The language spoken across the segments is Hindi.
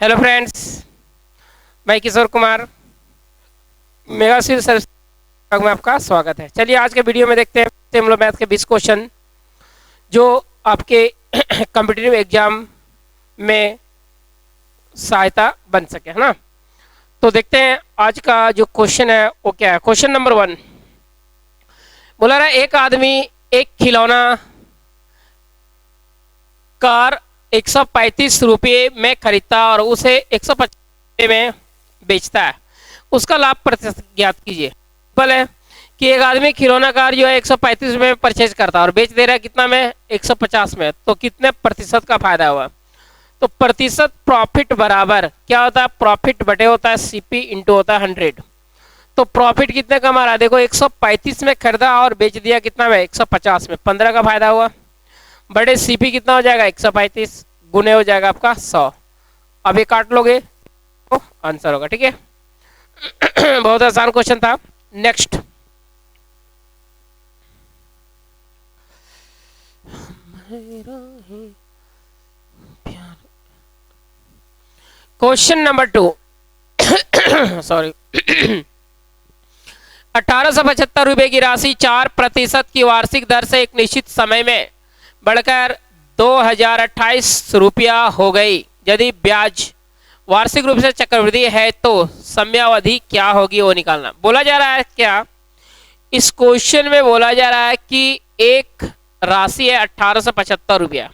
हेलो फ्रेंड्स, मैं Kishore Kumar mega civil service विभाग में आपका स्वागत है। चलिए आज के वीडियो में देखते हैं हम लोग मैथ के 20 क्वेश्चन जो आपके कॉम्पिटिटिव एग्जाम में सहायता बन सके, है ना। तो देखते हैं आज का जो क्वेश्चन है वो क्या है। क्वेश्चन नंबर 1 बोला रहा है, एक आदमी एक खिलौना कार 135 रुपये में खरीदता और उसे 150 रुपये में बेचता है, उसका लाभ प्रतिशत ज्ञात कीजिए। बोले कि एक आदमी खिलौना कार जो है 135 रुपये में परचेज करता है और बेच दे रहा है कितना में, 150 में, तो कितने प्रतिशत का फायदा हुआ। तो प्रतिशत प्रॉफिट बराबर क्या होता है, प्रॉफिट बटे होता है सीपी इंटू होता है 100। तो प्रॉफिट कितने का हमारा, देखो 135 में खरीदा और बेच दिया कितना में, 150 में, 15 का फायदा हुआ। बड़े सीपी कितना हो जाएगा, 135 गुने हो जाएगा आपका 100। अब ये काट लोगे तो आंसर होगा, ठीक है। बहुत आसान क्वेश्चन था। नेक्स्ट क्वेश्चन नंबर 2 सॉरी 1875 रुपए की राशि 4% की वार्षिक दर से एक निश्चित समय में बढ़कर 2028 रुपया हो गई। यदि ब्याज वार्षिक रूप से चक्रवृद्धि है तो समयावधि क्या होगी वो निकालना। बोला जा रहा है क्या, इस क्वेश्चन में बोला जा रहा है कि एक राशि है 1875 रुपया,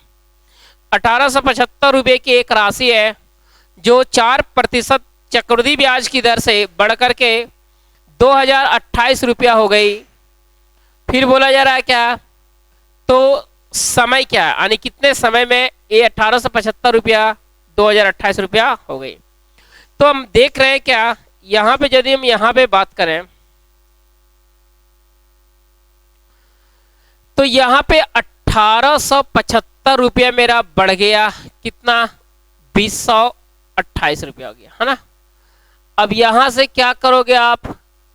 1875 रुपये की एक राशि है जो 4% चक्रवृद्धि ब्याज की दर से बढ़कर के 2028 रुपया हो गई। फिर बोला जा रहा है क्या, तो समय क्या है, यानी कितने समय में ये 1875 रुपया 2028 रुपया हो गई। तो हम देख रहे हैं क्या, यहां पे यदि हम यहां पे बात करें तो यहां पे 1875 रुपया मेरा बढ़ गया कितना, 2028 रुपया हो गया, है ना। अब यहां से क्या करोगे आप,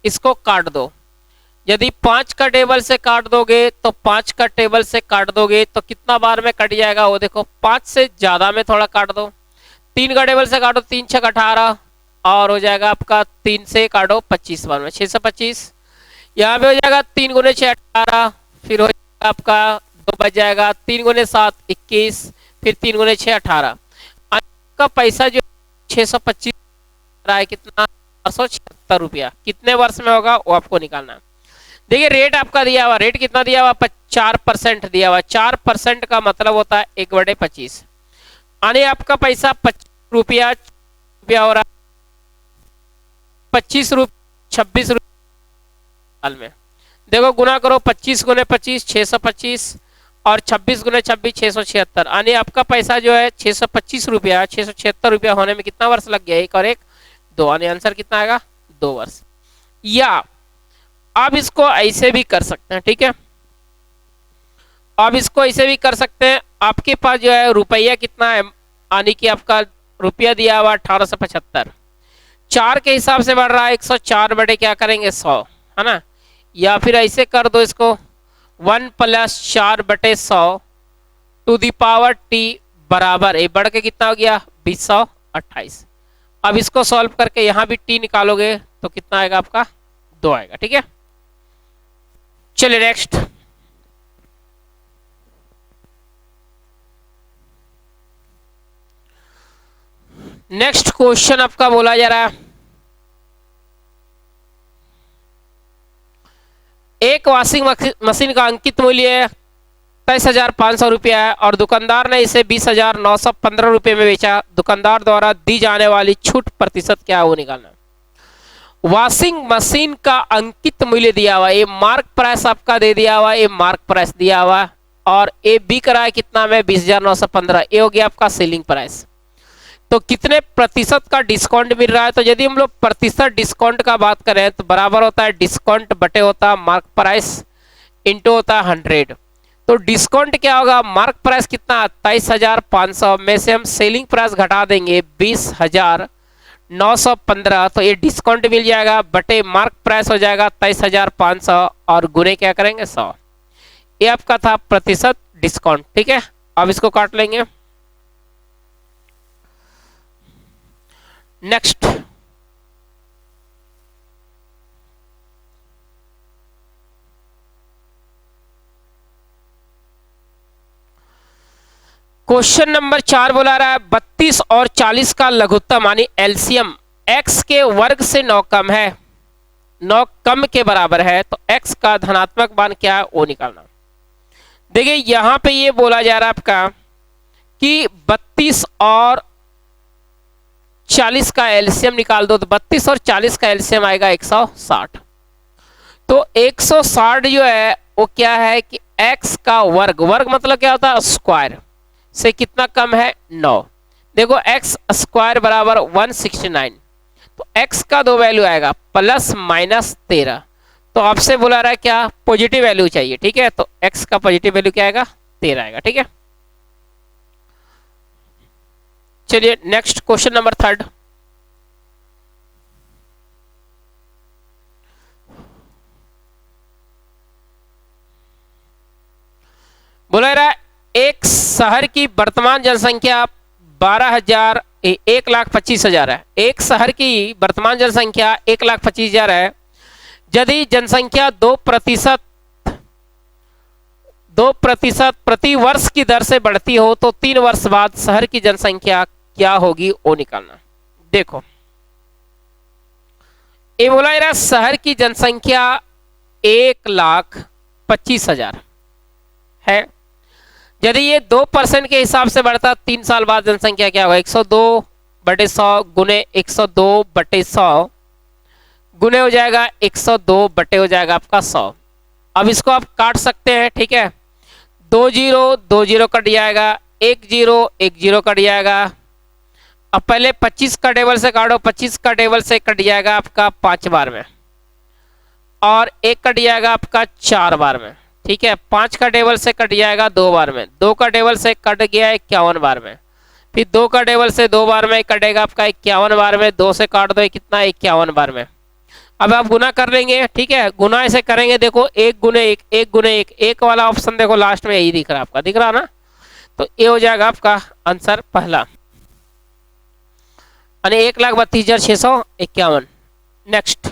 इसको काट दो। यदि 5 का टेबल से काट दोगे तो 5 का टेबल से काट दोगे तो कितना बार में कट जाएगा वो देखो, 5 से ज्यादा में थोड़ा काट दो। 3 का टेबल से काटो, 3 6 18 और हो जाएगा आपका 3 से काटो 25 बार में, 625। यहाँ पे हो जाएगा 3 गुने 6 18, फिर हो जाएगा आपका 2 बच जाएगा, 3 गुने 7 21, फिर 3 गुने 6 18। आपका पैसा जो 625 रहा है कितना, 476 रुपया, कितने वर्ष में होगा वो आपको निकालना। देखिए रेट आपका दिया हुआ, रेट कितना दिया हुआ, 4% दिया हुआ। 4% का मतलब होता है 1/25, यानी आपका पैसा 25 रुपया हो रहा है, 25 रुपये 26 रुपये साल में। देखो गुना करो, 25 गुने 25 625 और 26 गुने 26 676, यानी आपका पैसा जो है 625 रुपया 676 रुपया होने में कितना वर्ष लग गया, 1 और 1 2, यानी आंसर कितना आएगा, 2 वर्ष। या आप इसको ऐसे भी कर सकते हैं, ठीक है। आप इसको ऐसे भी कर सकते हैं, आपके पास जो है रुपया कितना है, यानी कि आपका रुपया दिया हुआ 1875, 4 के हिसाब से बढ़ रहा है 104 बटे क्या करेंगे 100, है ना। या फिर ऐसे कर दो इसको, 1 + 4 बटे 100 टू दी पावर t बराबर, ये बढ़ के कितना हो गया 2028। अब इसको सॉल्व करके यहां भी t निकालोगे तो कितना आएगा आपका, 2 आएगा, ठीक है। चलिए नेक्स्ट क्वेश्चन आपका बोला जा रहा है, एक वॉशिंग मशीन का अंकित मूल्य 23,500 रुपया है और दुकानदार ने इसे 20,915 रुपये में बेचा। दुकानदार द्वारा दी जाने वाली छूट प्रतिशत क्या है वो निकालना। वॉशिंग मशीन का अंकित मूल्य दिया हुआ, ये मार्क प्राइस आपका दे दिया हुआ, ये मार्क प्राइस दिया हुआ और ये बिक रहा है कितना में, 20,915, ये हो गया आपका सेलिंग प्राइस। तो कितने प्रतिशत का डिस्काउंट मिल रहा है, तो यदि हम लोग प्रतिशत डिस्काउंट का बात करें तो बराबर होता है डिस्काउंट बटे होता है मार्क प्राइस इंटू होता है 100। तो डिस्काउंट क्या होगा, मार्क प्राइस कितना 23,500 में से हम सेलिंग प्राइस घटा देंगे 20,915, तो ये डिस्काउंट मिल जाएगा बटे मार्क प्राइस हो जाएगा 23,500 और गुने क्या करेंगे 100। ये आपका था प्रतिशत डिस्काउंट, ठीक है। अब इसको काट लेंगे। नेक्स्ट, क्वेश्चन नंबर 4 बोला रहा है 32 और 40 का लघुत्तम यानी एलसीएम x के वर्ग से 9 कम है, 9 कम के बराबर है, तो x का धनात्मक मान क्या है वो निकालना। देखिए यहां पे ये बोला जा रहा है आपका कि 32 और 40 का एलसीएम निकाल दो, तो 32 और 40 का एलसीएम आएगा 160। तो 160 जो है वो क्या है कि x का वर्ग, वर्ग मतलब क्या होता है स्क्वायर, से कितना कम है 9। देखो x स्क्वायर बराबर 169, तो x का दो वैल्यू आएगा प्लस माइनस 13, तो आपसे बुला रहा है क्या पॉजिटिव वैल्यू चाहिए, ठीक है, तो x का पॉजिटिव वैल्यू क्या आएगा 13 आएगा, ठीक है। चलिए नेक्स्ट क्वेश्चन नंबर 3, बोला रहा है एक शहर की वर्तमान जनसंख्या 1,25,000 है, एक शहर की वर्तमान जनसंख्या 1,25,000 है। यदि जनसंख्या 2% प्रति वर्ष की दर से बढ़ती हो तो 3 वर्ष बाद शहर की जनसंख्या क्या होगी वो निकालना। देखो ये बोला रहा शहर की जनसंख्या 1,25,000 है, यदि ये 2% के हिसाब से बढ़ता 3 साल बाद जनसंख्या क्या होगा 102/100 गुने 102/100 गुने हो जाएगा 102 बटे हो जाएगा आपका 100। अब इसको आप काट सकते हैं, ठीक है, 2 0 2 0 कट जाएगा, 1 0 1 0 कट जाएगा। अब पहले 25 का टेबल से काटो, 25 का टेबल से कट जाएगा आपका 5 बार में, और 1 कट जाएगा आपका 4 बार में, ठीक है, 5 का टेबल से कट जाएगा 2 बार में, 2 का टेबल से कट गया 51 बार में, फिर 2 का टेबल से 2 बार में कटेगा आपका 51 बार में, 2 से काट दो कितना 51 बार में। अब आप गुना कर लेंगे, ठीक है, गुना ऐसे करेंगे, देखो 1 गुने 1 1 गुने 1, 1 वाला ऑप्शन देखो लास्ट में यही दिख रहा है आपका, दिख रहा ना, तो ये हो जाएगा आपका आंसर पहला, यानी 1,32,651। Next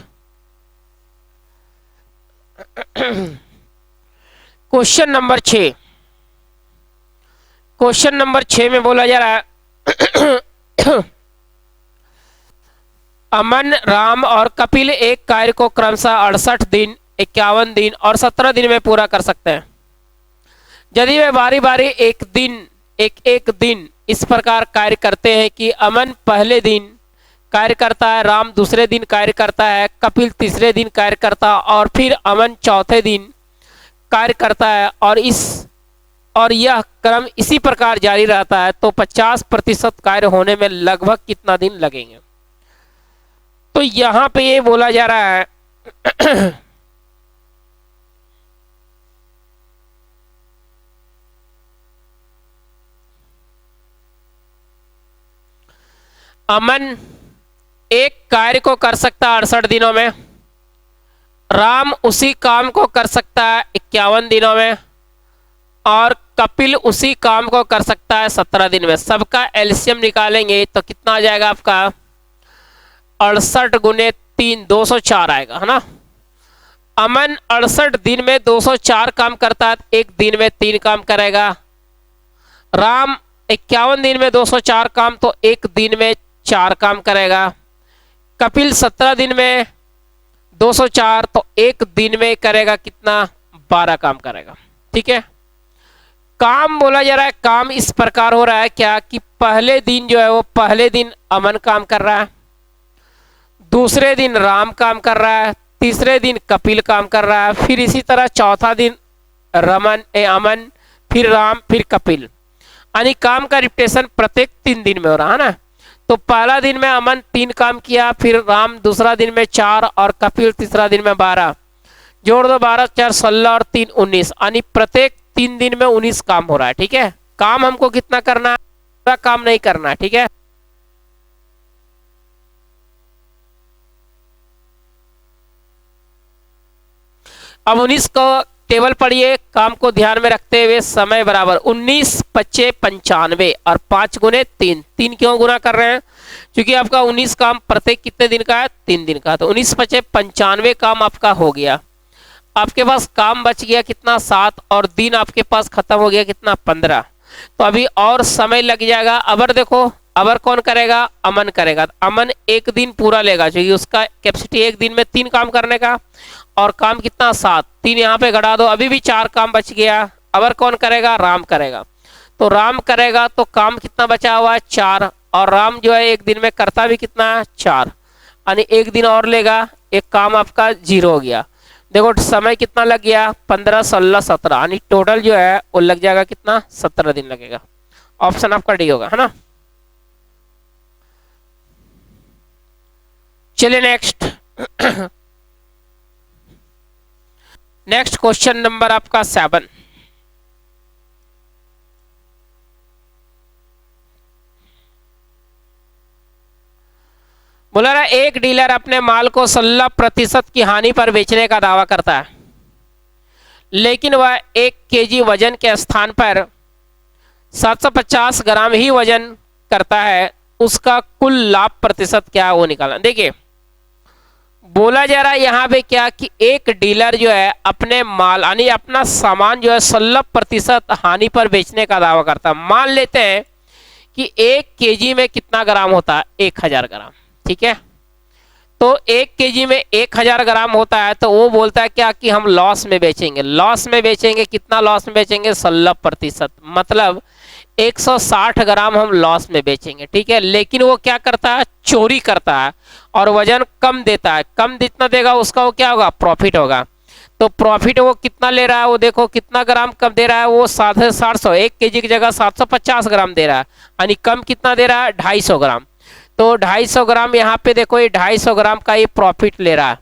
question number 6, question number 6 में बोला जा रहा है अमन, राम और कपिल एक कार्य को क्रमशः 68 दिन, 51 दिन और 17 दिन में पूरा कर सकते हैं। यदि वे बारी बारी एक दिन इस प्रकार कार्य करते हैं कि अमन पहले दिन कार्य करता है, राम दूसरे दिन कार्य करता है, कपिल तीसरे दिन कार्य करता है और फिर अमन चौथे दिन कार्य करता है, और यह क्रम इसी प्रकार जारी रहता है, तो 50% कार्य होने में लगभग कितना दिन लगेंगे। तो यहां पे ये बोला जा रहा है अमन एक कार्य को कर सकता है 68 दिनों में, राम उसी काम को कर सकता है 51 दिनों में, और कपिल उसी काम को कर सकता है 17 दिन में। सबका एलसीएम निकालेंगे तो कितना आ जाएगा आपका 68 गुने 3 204 आएगा, है ना। अमन 68 दिन में 204 काम करता है, एक दिन में 3 काम करेगा। राम 51 दिन में 204 काम, तो एक दिन में 4 काम करेगा। कपिल 17 दिन में 204, तो एक दिन में करेगा कितना 12 काम करेगा, ठीक है। काम बोला जा रहा है, काम इस प्रकार हो रहा है क्या कि पहले दिन जो है वो पहले दिन अमन काम कर रहा है, दूसरे दिन राम काम कर रहा है, तीसरे दिन कपिल काम कर रहा है, फिर इसी तरह चौथा दिन अमन, फिर राम, फिर कपिल, यानी काम का रिपीटेशन प्रत्येक 3 दिन में हो रहा है ना। तो पहला दिन में अमन 3 काम किया, फिर राम दूसरा दिन में 4 और कपिल तीसरा दिन में 12, जोड़ दो 12 4 16 और 3 19, यानी प्रत्येक 3 दिन में 19 काम हो रहा है, ठीक है। काम हमको कितना करना है, पूरा काम नहीं करना है, ठीक है। अब 19 को टेबल पढ़िए, काम को ध्यान में रखते हुए। समय बराबर 19 पच्चे 95 और 5 गुने 3। 3 क्यों गुना कर रहे हैं? क्योंकि आपका 19 काम प्रत्येक कितने दिन का है? 3 दिन का। तो 19 पच्चे 95 काम आपका हो गया। आपके पास काम बच गया कितना? 7। और दिन आपके पास खत्म हो गया कितना? 15। तो अभी और समय लग जाएगा। अबर देखो, अबर कौन करेगा? अमन करेगा। अमन एक दिन पूरा लेगा क्योंकि उसका कैपेसिटी एक दिन में 3 काम करने का, और काम कितना? 7। 3 यहाँ पे घटा दो, अभी भी 4 काम बच गया। अबर कौन करेगा? राम करेगा। तो राम करेगा तो काम कितना बचा हुआ है? 4। और राम जो है एक दिन में करता भी कितना है? 4, यानी एक दिन और लेगा। एक काम आपका 0 हो गया। देखो समय कितना लग गया? 15 16 17, यानी टोटल जो है वो लग जाएगा कितना? 17 दिन लगेगा। ऑप्शन आपका डी होगा, है ना। चलिए नेक्स्ट। नेक्स्ट क्वेश्चन नंबर आपका 7। बोला रहा एक डीलर अपने माल को 16% की हानि पर बेचने का दावा करता है, लेकिन वह 1 केजी वजन के स्थान पर 750 ग्राम ही वजन करता है। उसका कुल लाभ प्रतिशत क्या है वो निकालना। देखिए बोला जा रहा है यहाँ पे क्या कि एक डीलर जो है अपने माल यानी अपना सामान जो है 16% हानि पर बेचने का दावा करता है। मान लेते हैं कि 1 केजी में कितना ग्राम होता है? 1000 ग्राम। ठीक है, तो 1 केजी में 1000 ग्राम होता है, तो वो बोलता है क्या कि हम लॉस में बेचेंगे। लॉस में बेचेंगे, कितना लॉस में बेचेंगे? 16%, मतलब 160 ग्राम हम लॉस में बेचेंगे। ठीक है, लेकिन वो क्या करता है? चोरी करता है और वजन कम देता है। कम जितना देगा उसका वो क्या होगा? प्रॉफिट होगा। तो प्रॉफिट वो कितना ले रहा है? वो देखो कितना ग्राम कम दे रहा है? वो 750, 1 केजी की जगह 750 ग्राम दे रहा है, यानी कम कितना दे रहा है? 250 ग्राम। तो 250 ग्राम यहाँ पे देखो, ये 250 ग्राम का ये प्रॉफिट ले रहा है।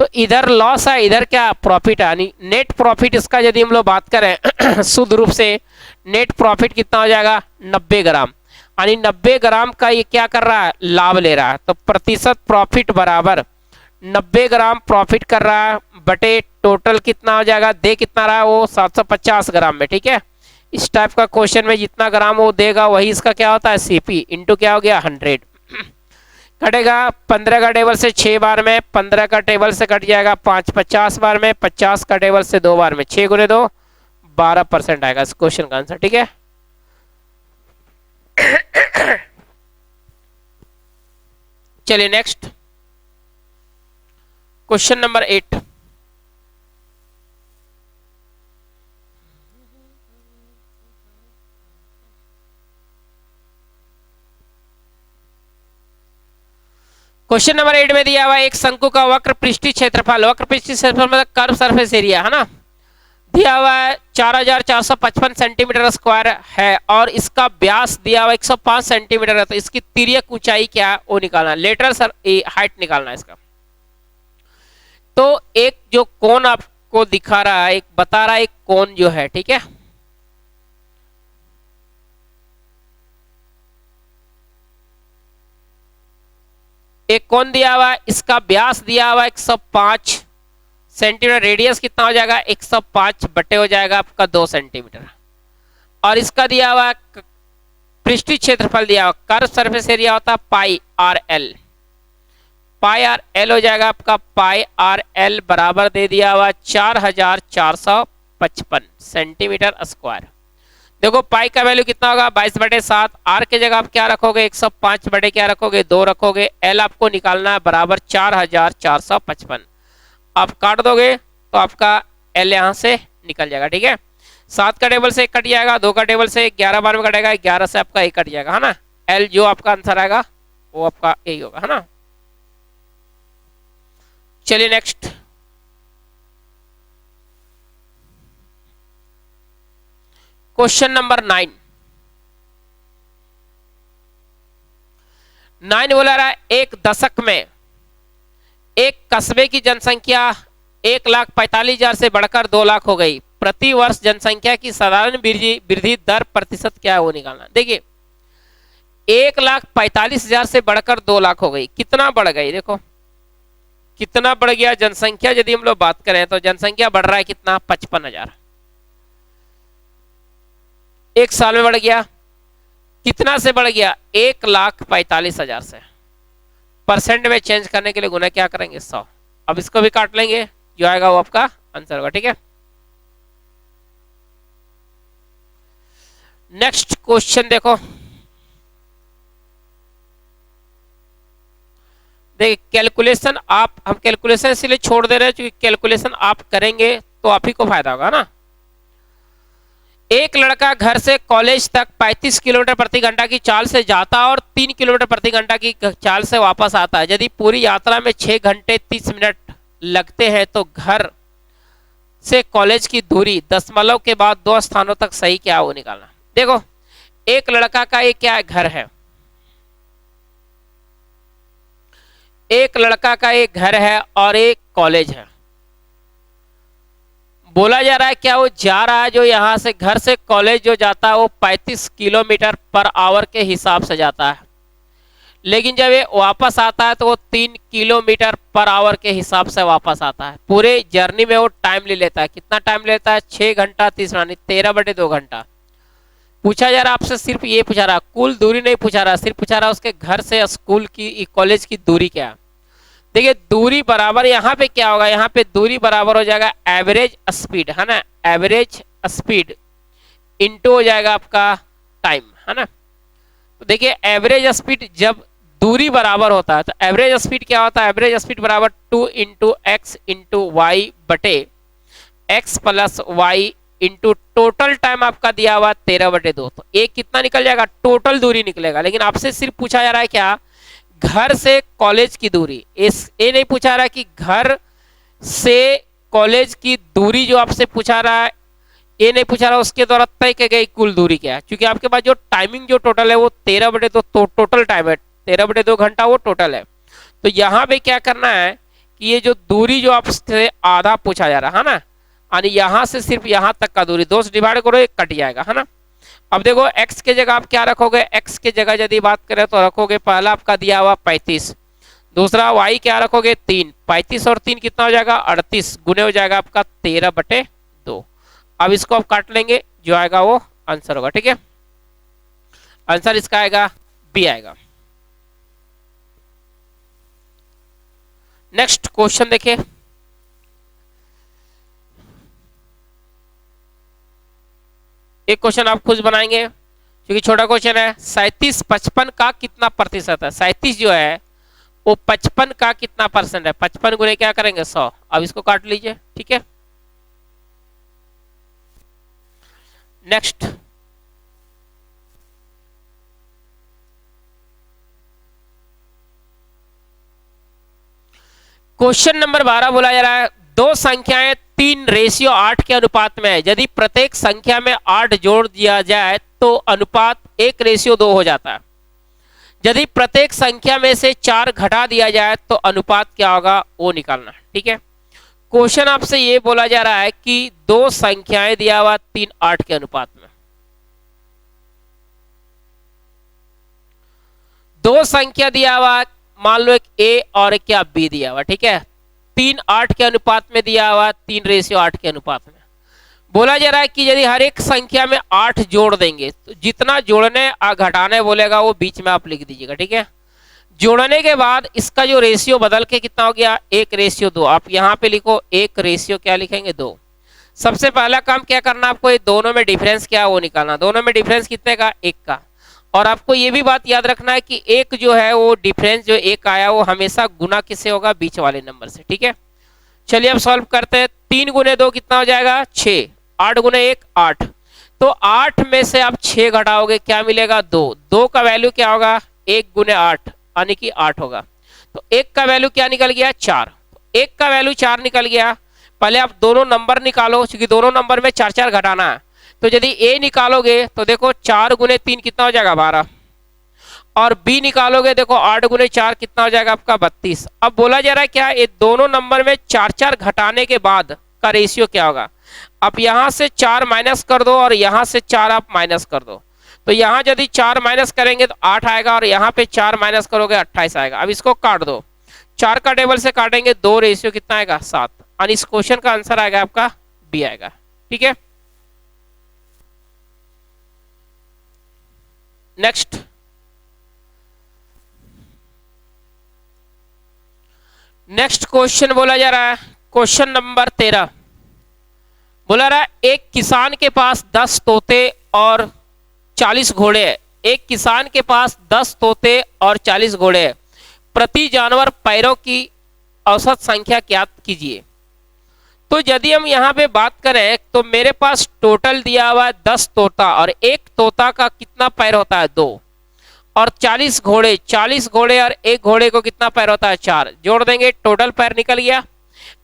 तो इधर लॉस है, इधर क्या? प्रॉफिट है। यानी नेट प्रॉफिट इसका यदि हम लोग बात करें शुद्ध रूप से, नेट प्रॉफिट कितना हो जाएगा? 90 ग्राम। यानी 90 ग्राम का ये क्या कर रहा है? लाभ ले रहा है। तो प्रतिशत प्रॉफिट बराबर 90 ग्राम प्रॉफिट कर रहा है बटे टोटल कितना हो जाएगा? दे कितना रहा है वो? 750 ग्राम में। ठीक है, इस टाइप का क्वेश्चन में जितना ग्राम वो देगा वही इसका क्या होता है? सीपी इंटू क्या हो गया? 100। कटेगा 15 का टेबल से 6 बार में, 15 का टेबल से कट जाएगा 5 50 बार में, 50 का टेबल से 2 बार में, 6 गुने 2 12% आएगा इस क्वेश्चन का आंसर। ठीक है, चलिए next question number 8। Question number 8 में दिया हुआ एक शंकु का वक्र पृष्ठीय क्षेत्रफल, वक्र पृष्ठीय क्षेत्रफल मतलब कर्व सरफेस एरिया, है ना, दिया हुआ है 4455 सेंटीमीटर स्क्वायर है और इसका व्यास दिया हुआ 105 सेंटीमीटर है। तो इसकी तिर्यक ऊंचाई क्या है वो निकालना, लेटरल हाइट निकालना है इसका। तो एक जो कोण आपको दिखा रहा है, एक बता रहा है एक कोण जो है, ठीक है, एक कोण दिया हुआ है, इसका व्यास दिया हुआ 105 सेंटीमीटर, रेडियस कितना हो जाएगा 105 बटे हो जाएगा आपका 2 सेंटीमीटर, और इसका दिया हुआ पृष्ठीय क्षेत्रफल दिया हुआ, कर्व सरफेस एरिया होता है पाई आर एल, पाई आर एल हो जाएगा आपका, पाई आर एल बराबर दे दिया हुआ 4455 सेंटीमीटर स्क्वायर। देखो पाई का वैल्यू कितना होगा 22/7, आर के जगह आप क्या रखोगे 105 बटे क्या रखोगे 2 रखोगे, एल आपको निकालना है बराबर 4455, आप काट दोगे तो आपका एल यहां से निकल जाएगा। ठीक है, 7 का टेबल से 1 कट जाएगा, 2 का टेबल से 11 बार में कटेगा, 11 से आपका 1 कट जाएगा, है ना, एल जो आपका आंसर आएगा वो आपका यही होगा, है ना। चलिए नेक्स्ट क्वेश्चन नंबर 9 बोला रहा है एक दशक में एक कस्बे की जनसंख्या 1,45,000 से बढ़कर 2 लाख हो गई, प्रति वर्ष जनसंख्या की साधारण वृद्धि दर प्रतिशत क्या है वो निकालना। देखिए 1,45,000 से बढ़कर 2 लाख हो गई, कितना बढ़ गई, देखो कितना बढ़ गया जनसंख्या, यदि हम लोग बात करें तो जनसंख्या बढ़ रहा है कितना, 55,000 एक साल में बढ़ गया। कितना से बढ़ गया, 1,45,000 से। परसेंट में चेंज करने के लिए गुना क्या करेंगे, 100। अब इसको भी काट लेंगे, जो आएगा वो आपका आंसर होगा। ठीक है, नेक्स्ट क्वेश्चन देखो। देखिए कैलकुलेशन हम कैलकुलेशन इसलिए छोड़ दे रहे हैं क्योंकि कैलकुलेशन आप करेंगे तो आप ही को फायदा होगा ना। एक लड़का घर से कॉलेज तक 35 किलोमीटर प्रति घंटा की चाल से जाता और 3 किलोमीटर प्रति घंटा की चाल से वापस आता है। यदि पूरी यात्रा में 6 घंटे 30 मिनट लगते हैं तो घर से कॉलेज की दूरी दशमलव के बाद 2 स्थानों तक सही क्या है वो निकालना। देखो एक लड़का का एक क्या है, घर है। एक लड़का का एक घर है और एक कॉलेज है। बोला जा रहा है क्या वो जा रहा है, जो यहां से घर से कॉलेज जो जाता है वो 35 किलोमीटर पर आवर के हिसाब से जाता है, लेकिन जब ये वापस आता है तो वो 3 किलोमीटर पर आवर के हिसाब से वापस आता है। पूरे जर्नी में वो टाइम ले लेता है। कितना टाइम लेता है, 6 घंटा 30 मिनट, 13/2 घंटा। पूछा जा रहा है आपसे, सिर्फ ये पूछा रहा, कुल दूरी नहीं पूछा रहा, सिर्फ पूछा रहा उसके घर से स्कूल की कॉलेज की दूरी क्या है। देखिए दूरी बराबर यहाँ पे क्या होगा, यहाँ पे दूरी बराबर हो जाएगा एवरेज स्पीड, है ना। एवरेज स्पीड इनटू हो जाएगा आपका टाइम, है ना। तो देखिए एवरेज स्पीड जब दूरी बराबर होता है तो एवरेज स्पीड क्या होता है, एवरेज स्पीड बराबर 2 × x × y बटे x + y into total time आपका दिया हुआ 13/2। तो एक कितना निकल जाएगा, टोटल दूरी निकलेगा। लेकिन आपसे सिर्फ पूछा जा रहा है क्या, घर से कॉलेज की दूरी। ये नहीं पूछा रहा कि घर से कॉलेज की दूरी जो आपसे पूछा रहा है, ये नहीं पूछा रहा उसके द्वारा तय की गई कुल दूरी क्या है, क्योंकि आपके पास जो टाइमिंग जो टोटल है वो 13/2 तो टोटल टाइम है, 13/2 घंटा वो टोटल है। तो यहाँ पे क्या करना है कि ये जो दूरी जो आपसे आधा पूछा जा रहा है ना, यानी यहाँ से सिर्फ यहाँ तक का दूरी 2 से डिवाइड करो, एक कट जाएगा, है ना। अब देखो x के जगह आप क्या रखोगे, x के जगह यदि बात करें तो रखोगे पहला आपका दिया हुआ 35, दूसरा y क्या रखोगे 3, 35 और 3 कितना हो जाएगा 38, गुने हो जाएगा आपका 13/2। अब इसको आप काट लेंगे, जो आएगा वो आंसर होगा। ठीक है, आंसर इसका आएगा बी आएगा। नेक्स्ट क्वेश्चन देखिए, एक क्वेश्चन आप खुद बनाएंगे क्योंकि छोटा क्वेश्चन है। 37 55 का कितना प्रतिशत है, 37 जो है वो 55 का कितना परसेंट है, 55 गुने क्या करेंगे 100। अब इसको काट लीजिए। ठीक है, नेक्स्ट क्वेश्चन नंबर 12 बोला जा रहा है, दो संख्याएं 3:8 के अनुपात में है। यदि प्रत्येक संख्या में 8 जोड़ दिया जाए तो अनुपात 1:2 हो जाता है। यदि प्रत्येक संख्या में से 4 घटा दिया जाए तो अनुपात क्या होगा वो निकालना। ठीक है, क्वेश्चन आपसे ये बोला जा रहा है कि दो संख्याएं दिया हुआ 3:8 के अनुपात में, दो संख्या दिया हुआ, मान लो एक ए और एक क्या बी दिया हुआ। ठीक है, 3:8 के अनुपात में दिया हुआ, 3:8 के अनुपात में। बोला जा रहा है कि यदि हर एक संख्या में 8 जोड़ देंगे तो जितना जोड़ने और घटाने बोलेगा वो बीच में आप लिख दीजिएगा। ठीक है, जोड़ने के बाद इसका जो रेशियो बदल के कितना हो गया 1:2। आप यहाँ पे लिखो 1 क्या लिखेंगे 2। सबसे पहला काम क्या करना आपको, ये दोनों में डिफरेंस क्या वो निकालना। दोनों में डिफरेंस कितने का, 1 का। और आपको ये भी बात याद रखना है कि एक जो है वो डिफरेंस जो 1 आया वो हमेशा गुना किससे होगा, बीच वाले नंबर से। ठीक है, चलिए अब सॉल्व करते हैं। 3 × 2 कितना हो जाएगा 6, 8 × 1 8। तो 8 में से आप 6 घटाओगे क्या मिलेगा 2। 2 का वैल्यू क्या होगा 1 × 8 यानी कि 8 होगा। तो 1 का वैल्यू क्या निकल गया 4। 1 का वैल्यू 4 निकल गया। पहले आप दोनों नंबर निकालो क्योंकि दोनों नंबर में 4 घटाना है। तो यदि ए निकालोगे तो देखो 4 × 3 कितना हो जाएगा 12, और बी निकालोगे देखो 8 × 4 कितना हो जाएगा आपका 32। अब बोला जा रहा है क्या, ये दोनों नंबर में 4 घटाने के बाद का रेशियो क्या होगा। अब यहां से 4 माइनस कर दो और यहां से 4 आप माइनस कर दो। तो यहां यदि 4 माइनस करेंगे तो 8 आएगा और यहां पे 4 माइनस करोगे 28 आएगा। अब इसको काट दो, 4 का टेबल से काटेंगे 2 रेशियो कितना आएगा 7, और इस क्वेश्चन का आंसर आएगा आपका बी आएगा। ठीक है, नेक्स्ट क्वेश्चन बोला जा रहा है, क्वेश्चन नंबर 13 बोला रहा है एक किसान के पास 10 तोते और 40 घोड़े हैं। एक किसान के पास 10 तोते और 40 घोड़े हैं, प्रति जानवर पैरों की औसत संख्या ज्ञात कीजिए। तो यदि हम यहाँ पे बात करें तो मेरे पास टोटल दिया हुआ है 10 तोता, और एक तोता का कितना पैर होता है 2, और 40 घोड़े, 40 घोड़े और एक घोड़े को कितना पैर होता है 4, जोड़ देंगे टोटल पैर निकल गया।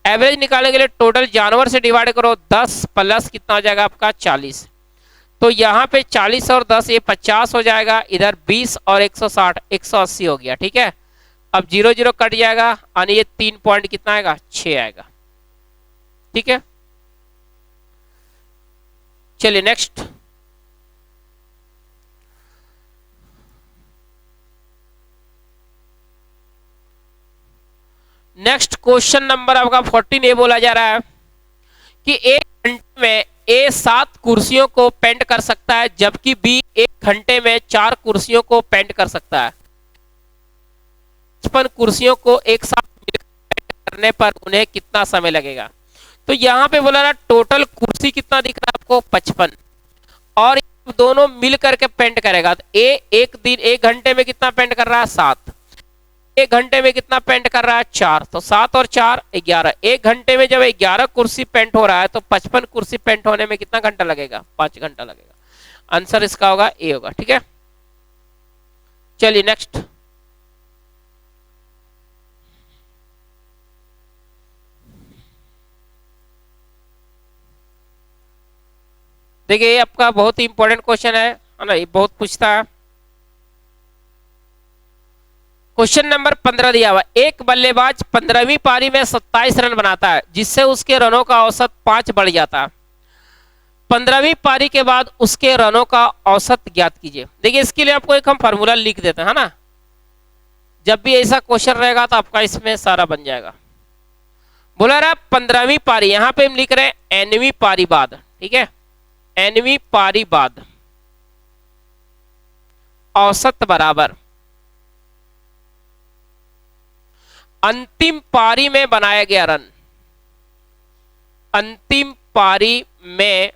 एवरेज निकालने के लिए टोटल जानवर से डिवाइड करो, 10 प्लस कितना हो जाएगा आपका 40। तो यहाँ पे 40 और 10 ये 50 हो जाएगा, इधर 20 और 160 180 हो गया। ठीक है, अब 0 0 कट जाएगा, यानी ये 3 पॉइंट कितना आएगा 6 आएगा। ठीक है, चलिए नेक्स्ट क्वेश्चन नंबर आपका 14 ये बोला जा रहा है कि एक घंटे में ए 7 कुर्सियों को पेंट कर सकता है, जबकि बी 1 घंटे में 4 कुर्सियों को पेंट कर सकता है। 55 कुर्सियों को एक साथ पेंट करने पर उन्हें कितना समय लगेगा। तो यहाँ पे बोला रहा टोटल कुर्सी कितना दिख रहा है आपको 55, और दोनों मिल करके पेंट करेगा तो ए एक घंटे में कितना पेंट कर रहा है 7, एक घंटे में कितना पेंट कर रहा है 4, तो 7 और 4 11। एक घंटे में जब 11 कुर्सी पेंट हो रहा है तो 55 कुर्सी पेंट होने में कितना घंटा लगेगा 5 घंटा लगेगा। आंसर इसका होगा ए होगा। ठीक है, चलिए नेक्स्ट देखिए, ये आपका बहुत ही इंपॉर्टेंट क्वेश्चन है ना, ये बहुत पूछता है। क्वेश्चन नंबर 15 दिया हुआ, एक बल्लेबाज 15वीं पारी में 27 रन बनाता है, जिससे उसके रनों का औसत 5 बढ़ जाता है। 15वीं पारी के बाद उसके रनों का औसत ज्ञात कीजिए। देखिए, इसके लिए आपको एक हम फार्मूला लिख देते हैं ना, जब भी ऐसा क्वेश्चन रहेगा तो आपका इसमें सारा बन जाएगा। बोला रहा 15वीं पारी, यहां पे हम लिख रहे हैं nवीं पारी बाद। ठीक है, nवीं पारी बाद औसत बराबर अंतिम पारी में बनाया गया रन, अंतिम पारी में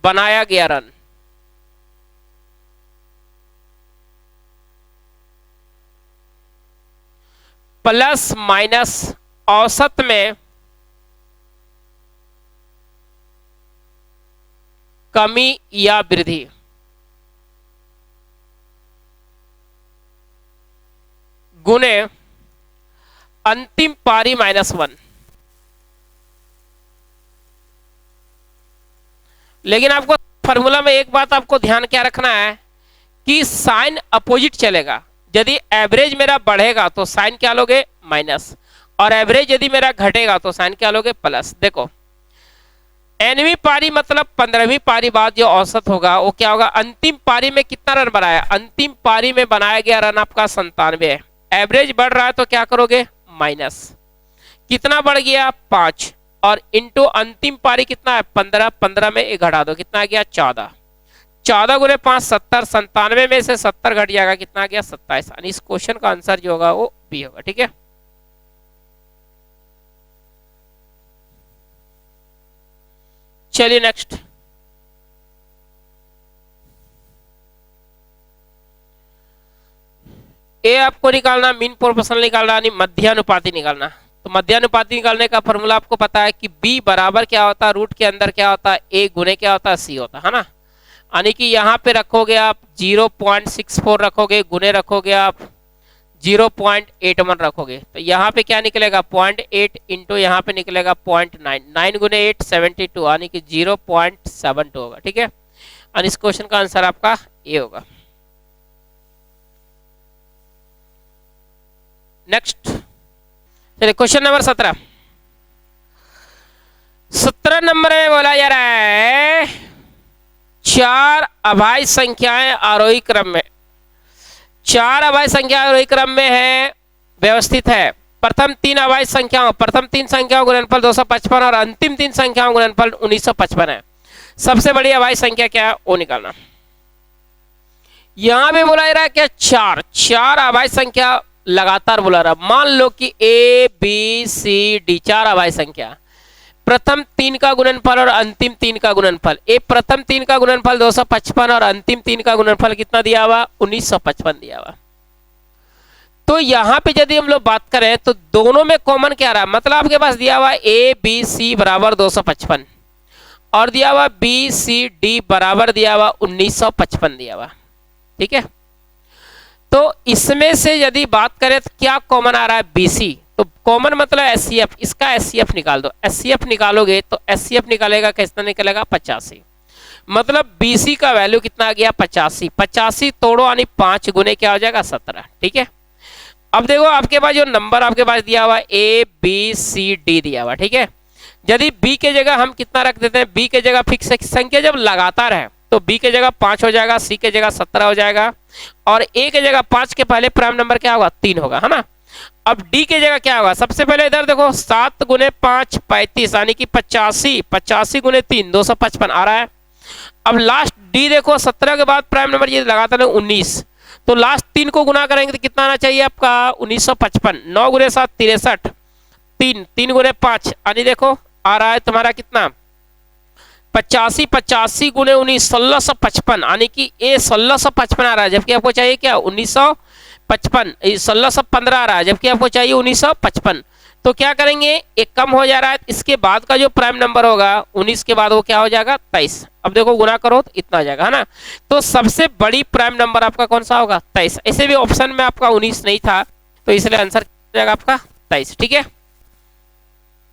बनाया गया रन प्लस माइनस औसत में कमी या वृद्धि, गुने अंतिम पारी -1। लेकिन आपको फॉर्मूला में एक बात आपको ध्यान क्या रखना है कि साइन अपोजिट चलेगा। यदि एवरेज मेरा बढ़ेगा तो साइन क्या लोगे माइनस, और एवरेज यदि मेरा घटेगा तो साइन क्या लोगे प्लस। देखो, nवीं पारी मतलब 15वीं पारी बाद जो औसत होगा वो क्या होगा, अंतिम पारी में कितना रन बनाया, अंतिम पारी में बनाया गया रन आपका 97 है। एवरेज बढ़ रहा है तो क्या करोगे माइनस, कितना बढ़ गया 5, और इंटू अंतिम पारी कितना है 15, 15 में एक घटा दो कितना आ गया 14, 14 गुने 5 70, 97 में से 70 घट जाएगा कितना आ गया 27। यानी इस क्वेश्चन का आंसर जो होगा वो बी होगा। ठीक है, चलिए नेक्स्ट ए आपको निकालना मीन प्रोपोर्शनल निकालना यानी मध्यानुपाती निकालना। तो मध्यानुपाती निकालने का फॉर्मूला आपको पता है कि b बराबर क्या होता है, रूट के अंदर क्या होता है a गुने क्या होता है c होता है ना। यानी कि यहाँ पे रखोगे आप 0.64 रखोगे, गुने रखोगे आप 0.81 रखोगे, तो यहाँ पे क्या निकलेगा 0.8 इंटू यहाँ पे निकलेगा 0.9, 9 गुने 8 72 यानी कि 0.72 होगा। ठीक है, और इस क्वेश्चन का आंसर आपका ए होगा। नेक्स्ट चलिए क्वेश्चन नंबर 17 नंबर में बोला जा रहा है 4 अभाज्य संख्याएं आरोही क्रम में, 4 अभाज्य संख्या आरोही क्रम में है व्यवस्थित है। प्रथम तीन अभाज्य संख्याओं गुणनफल 255 और अंतिम तीन संख्याओं गुणनफल 1955 है। सबसे बड़ी अभाज्य संख्या क्या है वो निकालना। यहां पे बोला जा रहा है क्या, चार अभाज्य संख्या लगातार बोला रहा। मान लो कि ए बी सी डी चार अभाज्य संख्या, प्रथम तीन का गुणनफल और अंतिम तीन का गुणनफल। ए प्रथम तीन का गुणनफल 255 और अंतिम तीन का गुणनफल कितना दिया हुआ, 1955 दिया हुआ। तो यहां पे यदि हम लोग बात करें तो दोनों में कॉमन क्या रहा, मतलब आपके पास दिया हुआ ए बी सी बराबर 255 और दिया हुआ बी सी डी बराबर दिया हुआ 1955 दिया हुआ। ठीक है, तो इसमें से यदि बात करें तो क्या कॉमन आ रहा है, बीसी। तो कॉमन मतलब एचसीएफ, इसका एचसीएफ निकाल दो। एचसीएफ निकालोगे तो एचसीएफ निकालेगा, कितना निकलेगा, 85। मतलब बीसी का वैल्यू कितना आ गया, 85। 85 तोड़ो यानी 5 गुने क्या हो जाएगा, 17। ठीक है, अब देखो आपके पास जो नंबर आपके पास दिया हुआ ए बी सी डी दिया हुआ। ठीक है, यदि बी के जगह हम कितना रख देते हैं, बी के जगह फिक्स संख्या जब लगातार है तो बी के जगह 5 हो जाएगा, सी के जगह 17 हो जाएगा और ए के जगह 5 के पहले प्राइम नंबर क्या होगा, 3 होगा, है ना। अब डी के जगह क्या होगा, सबसे पहले इधर देखो 7 गुने 5 35 यानी कि 85, 85 गुने 3 255 आ रहा है। अब लास्ट डी देखो 17 के बाद प्राइम नंबर ये लगातार 19, तो लास्ट 3 को गुना करेंगे तो कितना आना चाहिए आपका, 1955। 9 गुने 7 63, 3 गुने 5 यानी देखो आ रहा है तुम्हारा कितना, 85, 85 गुने 19 1655 यानी कि ये 1655 आ रहा है, जबकि आपको चाहिए क्या 1955, 1615 आ रहा है जबकि आपको चाहिए 1955। तो क्या करेंगे, एक कम हो जा रहा है, इसके बाद का जो प्राइम नंबर होगा 19 के बाद वो क्या हो जाएगा, 23। अब देखो गुना करो तो इतना आ जाएगा, है ना। तो सबसे बड़ी प्राइम नंबर आपका कौन सा होगा, 23। ऐसे भी ऑप्शन में आपका 19 नहीं था तो इसलिए आंसर हो जाएगा आपका 23। ठीक है,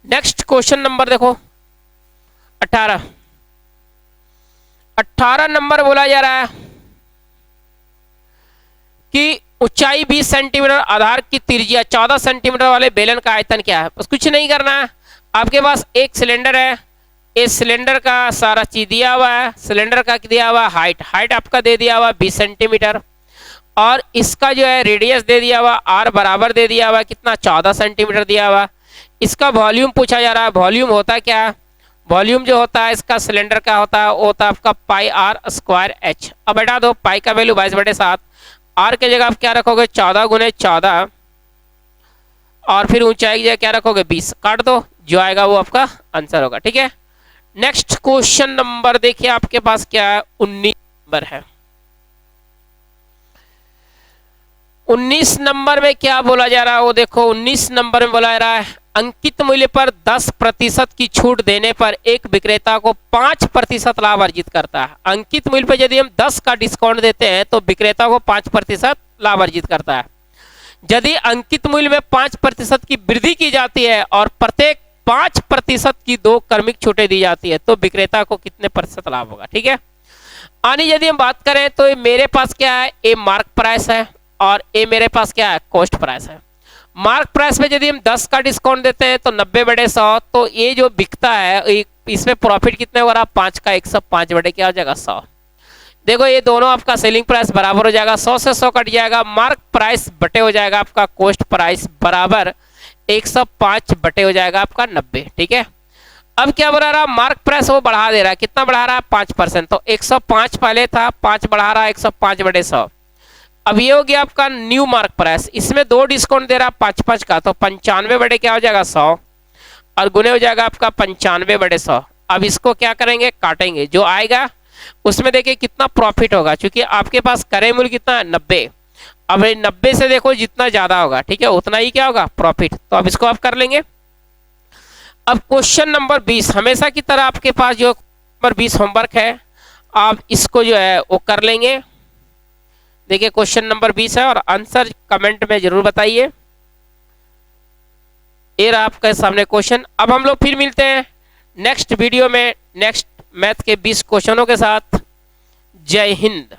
नेक्स्ट क्वेश्चन नंबर देखो 18 नंबर बोला जा रहा है कि ऊंचाई 20 सेंटीमीटर, आधार की त्रिज्या 14 सेंटीमीटर वाले बेलन का आयतन क्या है। बस कुछ नहीं करना है, आपके पास एक सिलेंडर है, इस सिलेंडर का सारा चीज दिया हुआ है, सिलेंडर का दिया हुआ हाइट आपका दे दिया हुआ 20 सेंटीमीटर और इसका जो है रेडियस दे दिया हुआ आर बराबर दे दिया हुआ कितना, 14 सेंटीमीटर दिया हुआ। इसका वॉल्यूम पूछा जा रहा है, वॉल्यूम होता है क्या, वॉल्यूम जो होता है इसका सिलेंडर का होता है वो होता है आपका पाई आर स्क्वायर एच। अब हटा दो, पाई का वैल्यू 22/7, आर के जगह आप क्या रखोगे 14 गुने 14 और फिर ऊंचाई की जगह क्या रखोगे 20, काट दो, जो आएगा वो आपका आंसर होगा। ठीक है, नेक्स्ट क्वेश्चन नंबर देखिए आपके पास क्या है, 19 नंबर है। 19 नंबर में क्या बोला जा रहा है वो देखो, 19 नंबर में बोला जा रहा है अंकित मूल्य पर 10% की छूट देने पर एक विक्रेता को 5% लाभ अर्जित करता है। अंकित मूल्य पर यदि हम 10 का डिस्काउंट देते हैं तो विक्रेता को 5% लाभ अर्जित करता है। यदि अंकित मूल्य में 5% की वृद्धि की जाती है और प्रत्येक 5% की 2 क्रमिक छूटें दी जाती है तो विक्रेता को कितने प्रतिशत लाभ होगा। ठीक है, यानी यदि हम बात करें तो मेरे पास क्या है, ए मार्क प्राइस है और ए मेरे पास क्या है, कॉस्ट प्राइस है। मार्क प्राइस में यदि हम 10 का डिस्काउंट देते हैं तो 90/100, तो ये जो बिकता है इसमें प्रॉफिट कितने हो रहा, 5 का 105 बटे क्या हो जाएगा 100। देखो ये दोनों आपका सेलिंग प्राइस बराबर हो जाएगा, 100 से 100 कट जाएगा, मार्क प्राइस बटे हो जाएगा आपका कॉस्ट प्राइस बराबर 105 बटे हो जाएगा आपका 90। ठीक है, अब क्या बढ़ा रहा, मार्क प्राइस वो बढ़ा दे रहा है, कितना बढ़ा रहा है 5%, तो 105 पहले था, 5 बढ़ा रहा है 105/100। अब ये हो गया आपका न्यू मार्क प्राइस, इसमें 2 डिस्काउंट दे रहा है 5 का, तो 95 बटे क्या हो जाएगा 100 और गुने हो जाएगा आपका 95/100। अब इसको क्या करेंगे, काटेंगे, जो आएगा उसमें देखिए कितना प्रॉफिट होगा, क्योंकि आपके पास क्रय मूल्य कितना है 90। अब 90 से देखो जितना ज्यादा होगा, ठीक है, उतना ही क्या होगा प्रॉफिट। तो अब इसको आप कर लेंगे। अब क्वेश्चन नंबर 20, हमेशा की तरह आपके पास जो नंबर 20 होमवर्क है आप इसको जो है वो कर लेंगे। देखिए क्वेश्चन नंबर 20 है और आंसर कमेंट में जरूर बताइए। ये रहा आपके सामने क्वेश्चन। अब हम लोग फिर मिलते हैं नेक्स्ट वीडियो में नेक्स्ट मैथ के 20 क्वेश्चनों के साथ। जय हिंद।